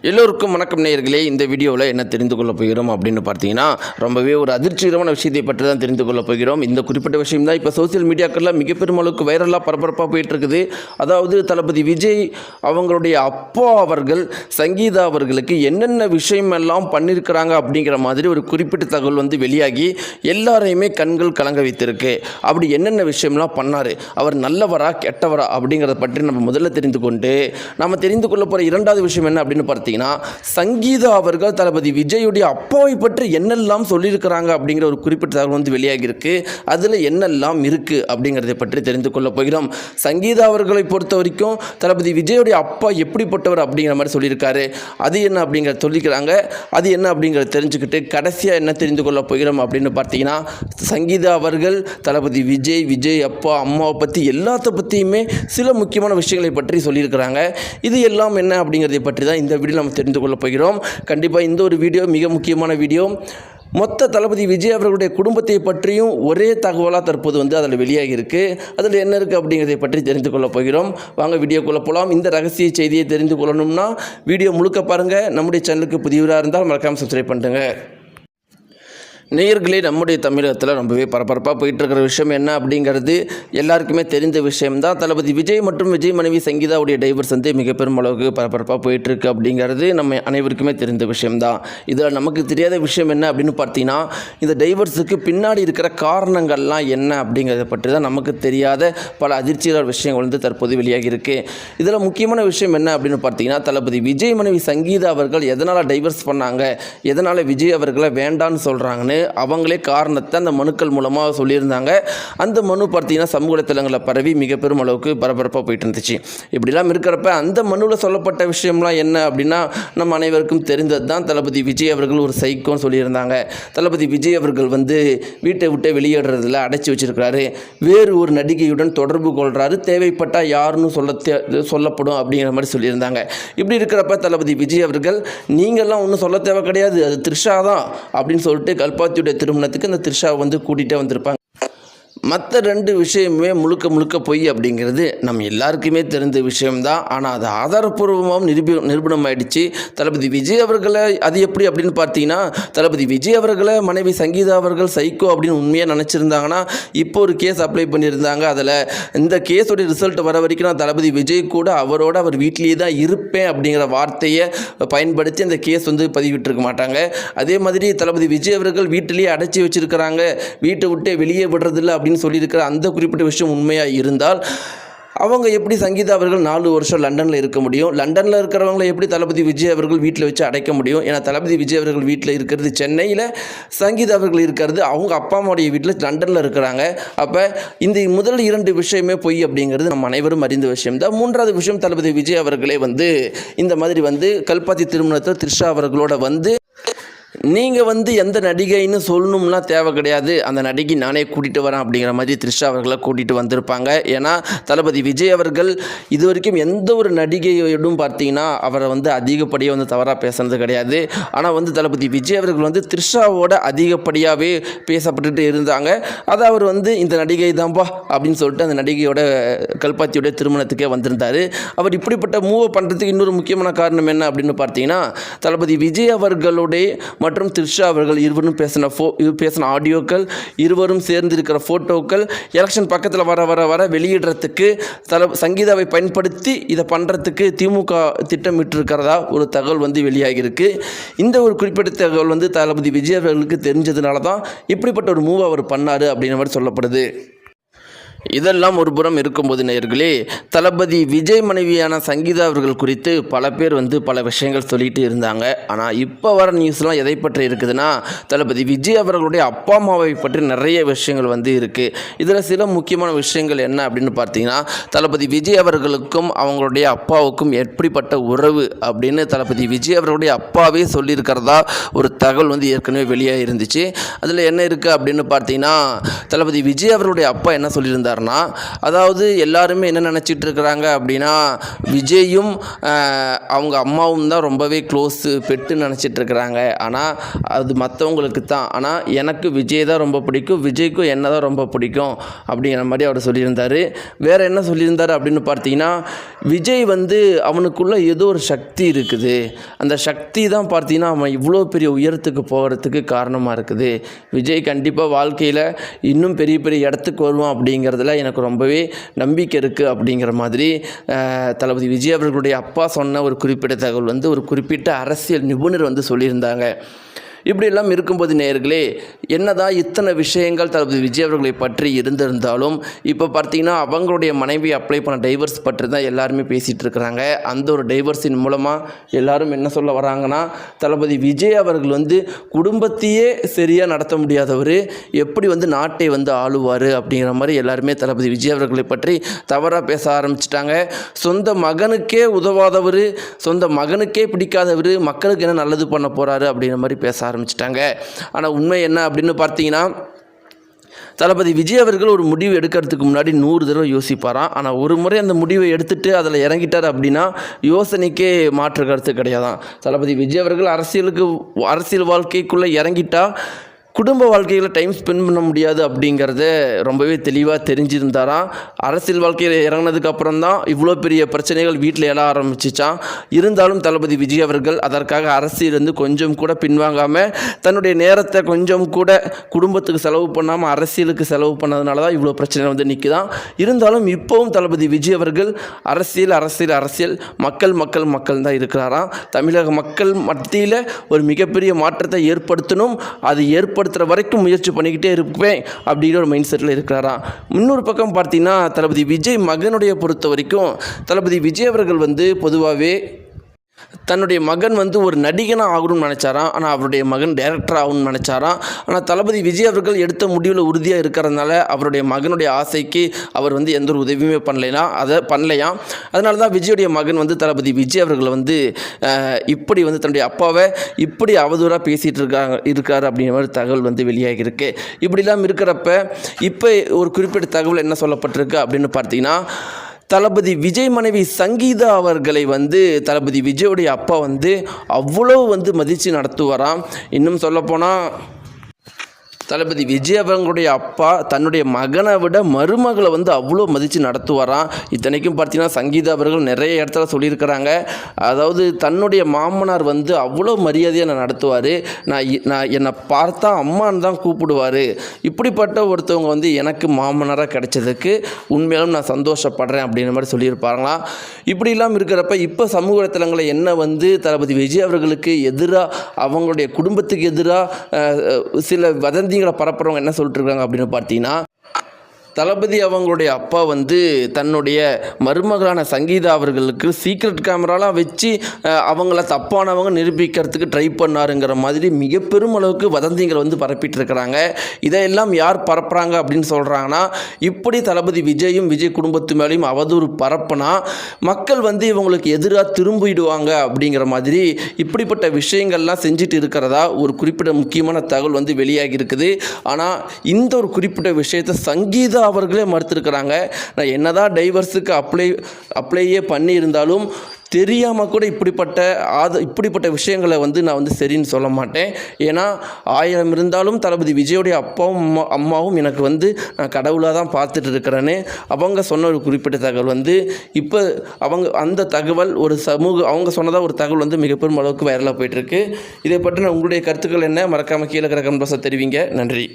எல்லோருக்கும் வணக்கம் நேயர்களே. இந்த வீடியோவில் என்ன தெரிந்து கொள்ள போகிறோம் அப்படின்னு பார்த்தீங்கன்னா, ரொம்பவே ஒரு அதிர்ச்சிகரமான விஷயத்தை பற்றி தான் தெரிந்து கொள்ள போகிறோம். இந்த குறிப்பிட்ட விஷயம் தான் இப்போ சோசியல் மீடியாக்களில் மிகப்பெரும் அளவுக்கு வைரலாக பரபரப்பாக போயிட்டுருக்குது. அதாவது தளபதி விஜய் அவங்களுடைய அப்பா அவர்கள் சங்கீதா அவர்களுக்கு என்னென்ன விஷயமெல்லாம் பண்ணியிருக்கிறாங்க அப்படிங்கிற மாதிரி ஒரு குறிப்பிட்ட தகவல் வந்து வெளியாகி எல்லாரையுமே கண்கள் கலங்க வைத்திருக்கு. அப்படி என்னென்ன விஷயம்லாம் பண்ணார், அவர் நல்லவரா கெட்டவரா அப்படிங்கிறத பற்றி நம்ம முதல்ல தெரிந்து கொண்டு நம்ம தெரிந்து கொள்ள போகிற இரண்டாவது விஷயம் என்ன அப்படின்னு பார்த்தீங்கன்னா, சங்கீதா அவர்கள் தளபதி விஜயுடைய அப்பாவை பற்றி என்னெல்லாம் சொல்லியிருக்கிறாங்க அப்படிங்கிற ஒரு குறிப்பிட்ட தகவல் வந்து வெளியாகி இருக்கு. அதில் என்னெல்லாம் இருக்குது அப்படிங்கிறத பற்றி தெரிந்து கொள்ள போகிறோம். சங்கீதா அவர்களை பொறுத்த வரைக்கும் தளபதி விஜயுடைய அப்பா எப்படிப்பட்டவர் அப்படிங்கிற மாதிரி சொல்லியிருக்காரு. அது என்ன அப்படிங்கிறத சொல்லிக்கிறாங்க. அது என்ன அப்படிங்கிறத தெரிஞ்சுக்கிட்டு கடைசியாக என்ன தெரிந்து கொள்ள போகிறோம் அப்படின்னு பார்த்தீங்கன்னா, சங்கீதா அவர்கள் தளபதி விஜய் அப்பா அம்மாவை பற்றி எல்லாத்த பற்றியுமே சில முக்கியமான விஷயங்களை பற்றி சொல்லியிருக்கிறாங்க. இது எல்லாம் என்ன அப்படிங்கிறதை பற்றி தான் இந்த வீடியோ நம்ம தெரிந்து கொள்ள போகிறோம். கண்டிப்பாக இந்த ஒரு வீடியோ மிக முக்கியமான வீடியோ. மொத்த தளபதி விஜய் அவர்களுடைய குடும்பத்தை பற்றியும் ஒரே தகவலாக தற்போது வந்து அதில் வெளியாகி இருக்குது. அதில் என்ன இருக்குது அப்படிங்கிறதை பற்றி தெரிந்து கொள்ள போகிறோம். வாங்க வீடியோக்குள்ளே போகலாம். இந்த ரகசிய செய்தியை தெரிந்து கொள்ளணும்னா வீடியோ முழுக்க பாருங்கள். நம்முடைய சேனலுக்கு புதியவராக இருந்தால் மறக்காமல் சப்ஸ்கிரைப் பண்ணுங்க. நேயர்களே, நம்முடைய தமிழகத்தில் ரொம்பவே பரபரப்பாக போயிட்டுருக்கிற விஷயம் என்ன அப்படிங்கிறது எல்லாருக்குமே தெரிந்த விஷயம்தான். தளபதி விஜய் மற்றும் விஜய் மனைவி சங்கீதாவுடைய டைவர்ஸ் வந்து மிக பெரும் அளவுக்கு பரபரப்பாக போயிட்டுருக்கு அப்படிங்கிறது நம்ம அனைவருக்குமே தெரிந்த விஷயம்தான். இதில் நமக்கு தெரியாத விஷயம் என்ன அப்படின்னு பார்த்தீங்கன்னா, இந்த டைவர்ஸுக்கு பின்னாடி இருக்கிற காரணங்கள்லாம் என்ன அப்படிங்கிறத பற்றி தான் நமக்கு தெரியாத பல அதிர்ச்சிகர விஷயங்கள் வந்து தற்போது வெளியாகி இருக்குது. இதில் முக்கியமான விஷயம் என்ன அப்படின்னு பார்த்தீங்கன்னா, தளபதி விஜய் மனைவி சங்கீதா அவர்கள் எதனால் டைவர்ஸ் பண்ணாங்க, எதனால் விஜய் அவர்களை வேண்டான்னு சொல்கிறாங்கன்னு அவங்களே காரணத்தை அந்த மனுக்கள் மூலமாக சொல்லியிருந்தாங்க. அந்த மனு பார்த்தீங்கன்னா சமூக வலைத்தளங்களில் பரவி மிக பெரும் அளவுக்கு பரபரப்பாக போயிட்டு இருந்துச்சு. இப்படிலாம் இருக்கிறப்ப அந்த மனுவில் சொல்லப்பட்ட விஷயம்லாம் என்ன அப்படின்னா, நம்ம அனைவருக்கும் தெரிந்தது தான். தளபதி விஜய் அவர்கள் ஒரு சைக்கோன்னு சொல்லியிருந்தாங்க. தளபதி விஜய் அவர்கள் வந்து வீட்டை விட்டு வெளியேறதில் அடைச்சி வச்சிருக்கிறாரு. வேறு ஒரு நடிகையுடன் தொடர்பு கொள்கிறாரு. தேவைப்பட்டால் யாருன்னு சொல்லப்படும் அப்படிங்கிற மாதிரி சொல்லியிருந்தாங்க. இப்படி இருக்கிறப்ப தளபதி விஜய் அவர்கள் நீங்கள்லாம் ஒன்றும் சொல்ல தேவை கிடையாது, அது த்ரிஷா தான் அப்படின்னு சொல்லிட்டு கல்பாத்தியுடைய திருமணத்துக்கு இந்த த்ரிஷாவை வந்து கூட்டிகிட்டே வந்திருப்பாங்க. மற்ற ரெண்டு விஷயமே முழுக்க பொய் அப்படிங்கிறது நம்ம எல்லாருக்குமே தெரிந்த விஷயம்தான். ஆனால் அது ஆதாரப்பூர்வமாகவும் நிரூபணம் ஆயிடுச்சு. தளபதி விஜய் அவர்களை அது எப்படி அப்படின்னு பார்த்தீங்கன்னா, தளபதி விஜய் அவர்களை மனைவி சங்கீதா அவர்கள் சைக்கோ அப்படின்னு உண்மையாக நினச்சிருந்தாங்கன்னா இப்போ ஒரு கேஸ் அப்ளை பண்ணியிருந்தாங்க. அதில் இந்த கேஸோடைய ரிசல்ட் வர வரைக்கும் நான் தளபதி விஜய் கூட அவர் வீட்டிலேயே தான் இருப்பேன் அப்படிங்கிற வார்த்தையை பயன்படுத்தி அந்த கேஸ் வந்து பதிவிட்டிருக்க மாட்டாங்க. அதே மாதிரி தளபதி விஜய் அவர்கள் வீட்டிலேயே அடைச்சி வச்சிருக்கிறாங்க, வீட்டை விட்டு வெளியே விடுறதில்லை அப்படின்னு சொல்லியிருக்கிற அந்த குறிப்பிட்ட விஷயம் உண்மையாக இருந்தால் அவங்க எப்படி சங்கீதா அவர்கள் 4 வருஷம் லண்டனில் இருக்க முடியும்? லண்டனில் இருக்கிறவங்களை எப்படி தளபதி விஜய் அவர்கள் வீட்டில் வச்சு அடைக்க முடியும்? ஏன்னா தளபதி விஜய் அவர்கள் வீட்டில் இருக்கிறது சென்னையில், சங்கீதா அவர்கள் இருக்கிறது அவங்க அப்பா அம்மாவுடைய வீட்டில் லண்டனில் இருக்கிறாங்க. அப்போ இந்த முதல் 2 விஷயமே பொய் அப்படிங்கிறது நம்ம அனைவரும் அறிந்த விஷயம் தான். 3வது விஷயம், தளபதி விஜய் அவர்களே வந்து இந்த மாதிரி வந்து கல்பாத்தி திருமணத்தில் த்ரிஷா அவர்களோட வந்து நீங்கள் வந்து எந்த நடிகைன்னு சொல்லணும்லாம் தேவை கிடையாது, அந்த நடிகை நானே கூட்டிகிட்டு வரேன் அப்படிங்கிற மாதிரி த்ரிஷா அவர்களை கூட்டிகிட்டு வந்திருப்பாங்க. ஏன்னா தளபதி விஜய் அவர்கள் இது வரைக்கும் எந்த ஒரு நடிகையோடும் பார்த்தீங்கன்னா அவரை வந்து அதிகப்படியாக வந்து தவறாக பேசுனது கிடையாது. ஆனால் வந்து தளபதி விஜய் அவர்கள் வந்து த்ரிஷாவோட அதிகப்படியாகவே பேசப்பட்டுட்டு இருந்தாங்க. அதை அவர் வந்து இந்த நடிகை தான்ப்பா அப்படின்னு சொல்லிட்டு அந்த நடிகையோட கல்பாத்தியோட திருமணத்துக்கே வந்திருந்தார். அவர் இப்படிப்பட்ட மூவை பண்ணுறதுக்கு இன்னொரு முக்கியமான காரணம் என்ன அப்படின்னு பார்த்தீங்கன்னா, தளபதி விஜய் அவர்களுடைய மற்றும் த்ரிஷா அவர்கள் இருவரும் பேசின ஆடியோக்கள், இருவரும் சேர்ந்திருக்கிற ஃபோட்டோக்கள் எலெக்ஷன் பக்கத்தில் வர வெளியிடுறதுக்கு சங்கீதாவை பயன்படுத்தி இதை பண்ணுறதுக்கு திமுக திட்டமிட்டு இருக்கிறதா ஒரு தகவல் வந்து வெளியாகியிருக்கு. இந்த ஒரு குறிப்பிட்ட தகவல் வந்து தளபதி விஜய் அவர்களுக்கு தெரிஞ்சதுனால தான் இப்படிப்பட்ட ஒரு மூவ் அவர் பண்ணார் அப்படிங்கிற மாதிரி சொல்லப்படுது. இதெல்லாம் ஒரு புறம் இருக்கும்போது நேயர்களே, தளபதி விஜய் மனைவியான சங்கீதா அவர்கள் குறித்து பல பேர் வந்து பல விஷயங்கள் சொல்லிட்டு இருந்தாங்க. ஆனால் இப்போ வர நியூஸ்லாம் எதை பற்றி இருக்குதுன்னா, தளபதி விஜய் அவர்களுடைய அப்பா அம்மாவை பற்றி நிறைய விஷயங்கள் வந்து இருக்குது. இதில் சில முக்கியமான விஷயங்கள் என்ன அப்படின்னு பார்த்தீங்கன்னா, தளபதி விஜய் அவர்களுக்கும் அவங்களுடைய அப்பாவுக்கும் எப்படிப்பட்ட உறவு அப்படின்னு தளபதி விஜய் அவர்களுடைய அப்பாவே சொல்லியிருக்கிறதா ஒரு தகவல் வந்து ஏற்கனவே வெளியாக இருந்துச்சு. அதில் என்ன இருக்குது அப்படின்னு பார்த்தீங்கன்னா, தளபதி விஜய் அவர்களுடைய அப்பா என்ன சொல்லியிருந்தார் சொல்லியிருந்தாருன்னா, அதாவது எல்லாருமே என்ன நினச்சிட்டு இருக்கிறாங்க அப்படின்னா, விஜயும் அவங்க அம்மாவும் தான் ரொம்பவே க்ளோஸு பெட்டுன்னு நினச்சிட்டு இருக்கிறாங்க. ஆனால் அது மற்றவங்களுக்கு தான். ஆனால் எனக்கு விஜய் தான் ரொம்ப பிடிக்கும், விஜய்க்கும் என்ன தான் ரொம்ப பிடிக்கும் அப்படிங்கிற மாதிரி அவர் சொல்லியிருந்தார். வேறு என்ன சொல்லியிருந்தார் அப்படின்னு பார்த்தீங்கன்னா, விஜய் வந்து அவனுக்குள்ளே ஏதோ ஒரு சக்தி இருக்குது, அந்த சக்தி தான் பார்த்தீங்கன்னா அவன் இவ்வளோ பெரிய உயரத்துக்கு போகிறதுக்கு காரணமாக இருக்குது. விஜய் கண்டிப்பாக வாழ்க்கையில் இன்னும் பெரிய பெரிய இடத்துக்கு வருவான் அப்படிங்கிறதுல எனக்கு ரொம்பவே நம்பிக்கை இருக்குது அப்படிங்கிற மாதிரி தளபதி விஜய் அவர்களுடைய அப்பா சொன்ன ஒரு குறிப்பிட்ட தகவல் வந்து ஒரு குறிப்பிட்ட அரசியல் நிபுணர் வந்து சொல்லியிருந்தாங்க. இப்படியெல்லாம் இருக்கும்போது நேயர்களே, என்னதான் இத்தனை விஷயங்கள் தளபதி விஜய் அவர்களை பற்றி இருந்திருந்தாலும் இப்போ பார்த்தீங்கன்னா அவங்களுடைய மனைவி அப்ளை பண்ண டைவர்ஸ் பற்றி தான் எல்லாருமே பேசிகிட்டு இருக்கிறாங்க. அந்த ஒரு டைவர்ஸின் மூலமாக எல்லாரும் என்ன சொல்ல வராங்கன்னா, தளபதி விஜய் அவர்கள் வந்து குடும்பத்தையே சரியாக நடத்த முடியாதவர் எப்படி வந்து நாட்டை வந்து ஆளுவார் அப்படிங்கிற மாதிரி எல்லாருமே தளபதி விஜய் அவர்களை பற்றி தவறாக பேச ஆரம்பிச்சிட்டாங்க. சொந்த மகனுக்கே உதவாதவர், சொந்த மகனுக்கே பிடிக்காதவர் மக்களுக்கு என்ன நல்லது பண்ண போகிறாரு அப்படிங்கிற மாதிரி பேச ஆரம்பிச்சிட்டாங்க. ஆனால் உண்மை என்ன அப்படின்னு பார்த்தீங்கன்னா, தளபதி விஜய் அவர்கள் ஒரு முடிவு எடுக்கிறதுக்கு முன்னாடி 100 தடவை யோசிப்பாராம். ஆனால் ஒரு முறை அந்த முடிவை எடுத்துகிட்டு அதில் இறங்கிட்டார் அப்படின்னா யோசனைக்கே மாற்று கருத்து கிடையாதான். தளபதி விஜய் அவர்கள் அரசியல் வாழ்க்கைக்குள்ளே இறங்கிட்டால் குடும்ப வாழ்க்கையில் டைம் ஸ்பெண்ட் பண்ண முடியாது அப்படிங்கிறத ரொம்பவே தெளிவாக தெரிஞ்சிருந்தாராம். அரசியல் வாழ்க்கையில் இறங்கினதுக்கப்புறம் தான் இவ்வளோ பெரிய பிரச்சனைகள் வீட்டில் எழ ஆரம்பிச்சிச்சான். இருந்தாலும் தளபதி விஜய் அவர்கள் அதற்காக அரசியலேருந்து கொஞ்சம் கூட பின்வாங்காமல் தன்னுடைய நேரத்தை கொஞ்சம் கூட குடும்பத்துக்கு செலவு பண்ணாமல் அரசியலுக்கு செலவு பண்ணதுனால தான் இவ்வளோ பிரச்சனை வந்து நிற்குதான். இருந்தாலும் இப்போவும் தளபதி விஜய் அவர்கள் அரசியல் மக்கள் தான் இருக்கிறாராம். தமிழக மக்கள் மத்தியில் ஒரு மிகப்பெரிய மாற்றத்தை ஏற்படுத்தணும், அது ஏற்படுத்துகிற வரைக்கும் முயற்சி பண்ணிக்கிட்டே இருப்பேன் அப்படிங்கிற ஒரு மைண்ட் செட்டில் இருக்கிறாராம். இன்னொரு பக்கம் பார்த்தீங்கன்னா, தளபதி விஜய் மகனுடைய பொறுத்த வரைக்கும் தளபதி விஜய் அவர்கள் வந்து பொதுவாகவே தன்னுடைய மகன் வந்து ஒரு நடிகனாக ஆகணும்னு நினச்சாராம். ஆனால் அவருடைய மகன் டைரக்டர் ஆகணும்னு நினச்சாராம். ஆனால் தளபதி விஜய் அவர்கள் எடுத்த முடிவில் உறுதியாக இருக்கிறதுனால அவருடைய மகனுடைய ஆசைக்கு அவர் வந்து எந்த ஒரு உதவியுமே பண்ணலையாம். அதனால தான் விஜயுடைய மகன் வந்து தளபதி விஜய் அவர்கள் வந்து இப்படி வந்து தன்னுடைய அப்பாவை இப்படி அவதூறாக பேசிகிட்டு இருக்கார் அப்படிங்கிற மாதிரி தகவல் வந்து வெளியாகிருக்கு. இப்படிலாம் இருக்கிறப்ப இப்போ ஒரு குறிப்பிட்ட தகவல் என்ன சொல்லப்பட்டிருக்கு அப்படின்னு பார்த்தீங்கன்னா, தளபதி விஜய் மனைவி சங்கீதா அவர்களை வந்து தளபதி விஜயோடைய அப்பா வந்து அவ்வளோ வந்து மதித்து நடத்துவாராம். இன்னும் சொல்லப்போனால் தளபதி விஜய் அவர்களுடைய அப்பா தன்னுடைய மகனை விட மருமகளை வந்து அவ்வளோ மதித்து நடத்துவாராம். இத்தனைக்கும் பார்த்தீங்கன்னா சங்கீதா அவர்கள் நிறைய இடத்துல சொல்லியிருக்கிறாங்க. அதாவது தன்னுடைய மாமனார் வந்து அவ்வளோ மரியாதையாக நான் நடத்துவார், நான் என்னை பார்த்தா அம்மான்னு தான் கூப்பிடுவார். இப்படிப்பட்ட ஒருத்தவங்க வந்து எனக்கு மாமனாராக கிடைச்சதுக்கு உண்மையிலும் நான் சந்தோஷப்படுறேன் அப்படின்ற மாதிரி சொல்லியிருப்பாங்களாம். இப்படிலாம் இருக்கிறப்ப இப்போ சமூக வலைத்தளங்களில் என்ன வந்து தளபதி விஜய் அவர்களுக்கு எதிராக அவங்களுடைய குடும்பத்துக்கு எதிராக சில வதந்தி பரப்புறவங்க என்ன சொல்லிட்டு இருக்காங்க அப்படின்னு பார்த்தீங்கன்னா, தளபதி அவங்களுடைய அப்பா வந்து தன்னுடைய மருமகளான சங்கீதா அவர்களுக்கு சீக்ரெட் கேமராலாம் வச்சு அவங்கள தப்பானவங்க நிரூபிக்கிறதுக்கு ட்ரை பண்ணாருங்கிற மாதிரி மிக பெருமளவுக்கு வதந்திகளை வந்து பரப்பிட்டு இருக்கிறாங்க. இதையெல்லாம் யார் பரப்புகிறாங்க அப்படின்னு சொல்கிறாங்கன்னா, இப்படி தளபதி விஜயும் விஜய் குடும்பத்து மேலேயும் அவதூறு பரப்புனா மக்கள் வந்து இவங்களுக்கு எதிராக திரும்பிடுவாங்க அப்படிங்கிற மாதிரி இப்படிப்பட்ட விஷயங்கள்லாம் செஞ்சுட்டு இருக்கிறதா ஒரு குறிப்பிட்ட முக்கியமான தகவல் வந்து வெளியாகி இருக்குது. ஆனால் இந்த ஒரு குறிப்பிட்ட விஷயத்தை சங்கீதா அவர்களே மறுத்திருக்கிறாங்க. நான் என்னதான் டைவர்ஸுக்கு அப்ளையே பண்ணியிருந்தாலும் தெரியாமல் கூட இப்படிப்பட்ட விஷயங்களை வந்து நான் வந்து சரின்னு சொல்ல மாட்டேன். ஏன்னா 1000 இருந்தாலும் தளபதி விஜயோடைய அப்பாவும் அம்மாவும் எனக்கு வந்து நான் கடவுளாக தான் பார்த்துட்டு இருக்கிறேன்னு அவங்க சொன்ன ஒரு குறிப்பிட்ட தகவல் வந்து இப்போ அந்த தகவல் அவங்க சொன்னதாக ஒரு தகவல் வந்து மிகப்பெரும் அளவுக்கு வைரலாக போயிட்டுருக்கு. இதை பற்றின உங்களுடைய கருத்துக்கள் என்ன? மறக்காமல் கீழே கிடக்கிற தெரிவிங்க. நன்றி.